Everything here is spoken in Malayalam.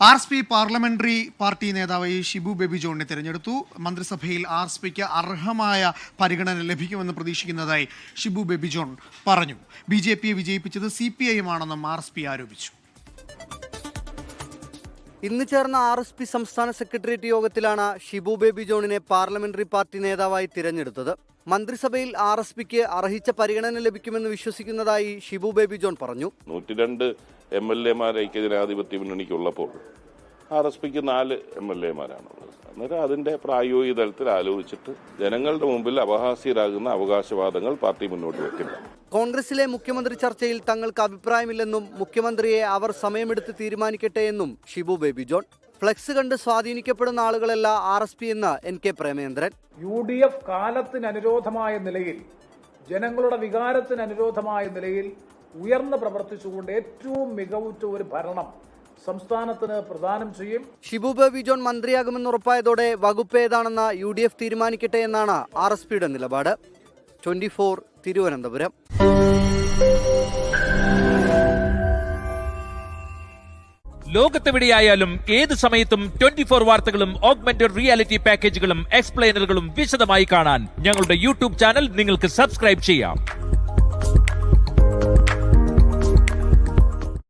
ആർ.എസ്.പി പാർലമെന്ററി പാർട്ടി നേതാവായി ഷിബു ബേബി ജോണിനെ തിരഞ്ഞെടുത്തു. മന്ത്രിസഭയിൽ ആർ.എസ്.പിക്ക് അർഹമായ പരിഗണന ലഭിക്കുമെന്ന് പ്രതീക്ഷിക്കുന്നതായി ഷിബു ബേബി ജോൺ പറഞ്ഞു. ബി.ജെ.പിയെ വിജയിപ്പിച്ചത് CPIM ആണെന്നും ആർ.എസ്.പി ആരോപിച്ചു. ഇന്ന് ചേർന്ന ആർ.എസ്.പി സംസ്ഥാന സെക്രട്ടേറിയറ്റ് യോഗത്തിലാണ് ഷിബു ബേബി ജോണിനെ പാർലമെന്ററി പാർട്ടി നേതാവായി തിരഞ്ഞെടുത്തത്. മന്ത്രിസഭയിൽ ആർ.എസ്.പിക്ക് അർഹിച്ച പരിഗണന ലഭിക്കുമെന്ന് വിശ്വസിക്കുന്നതായി ഷിബു ബേബി ജോൺ പറഞ്ഞു. 102 MLA-മാർ ഐക്യജനാധിപത്യ മുന്നണിക്കുള്ളപ്പോൾ ആർ.എസ്.പിക്ക് 4 MLA-മാരാണുള്ളത്. അന്നേരം അതിന്റെ പ്രായോഗിക തലത്തിൽ ആലോചിച്ചിട്ട് ജനങ്ങളുടെ മുമ്പിൽ അപഹാസ്യരാകുന്ന അവകാശവാദങ്ങൾ പാർട്ടി മുന്നോട്ട് വെക്കില്ല. കോൺഗ്രസിലെ മുഖ്യമന്ത്രി ചർച്ചയിൽ തങ്ങൾക്ക് അഭിപ്രായമില്ലെന്നും മുഖ്യമന്ത്രിയെ അവർ സമയമെടുത്ത് തീരുമാനിക്കട്ടെ എന്നും ഷിബു ബേബി ജോൺ. ഫ്ലെക്സ് കണ്ട് സ്വാധീനിക്കപ്പെടുന്ന ആളുകളല്ല ആർ.എസ്.പി എന്ന് NK പ്രേമചന്ദ്രൻ. UDF കാലത്തിന് അനുരോധമായ നിലയിൽ, ജനങ്ങളുടെ വികാരത്തിന് അനുരോധമായ നിലയിൽ ഉയർന്ന് പ്രവർത്തിച്ചുകൊണ്ട് ഏറ്റവും മികവുറ്റ ഒരു ഭരണം സംസ്ഥാനത്തിന് പ്രദാനം ചെയ്യും. ഷിബു ബേബി ജോൺ മന്ത്രിയാകുമെന്ന് ഉറപ്പായതോടെ വകുപ്പ് ഏതാണെന്ന് UDF തീരുമാനിക്കട്ടെ എന്നാണ് ആർ.എസ്.പിയുടെ നിലപാട്. 24 തിരുവനന്തപുരം. ലോകത്തെവിടെയായാലും ഏത് സമയത്തും 24 വാർത്തകളും ഓഗ്മെന്റഡ് റിയാലിറ്റി പാക്കേജുകളും എക്സ്പ്ലെയിനറുകളും വിശദമായി കാണാൻ ഞങ്ങളുടെ YouTube ചാനൽ നിങ്ങൾക്ക് സബ്സ്ക്രൈബ് ചെയ്യാം.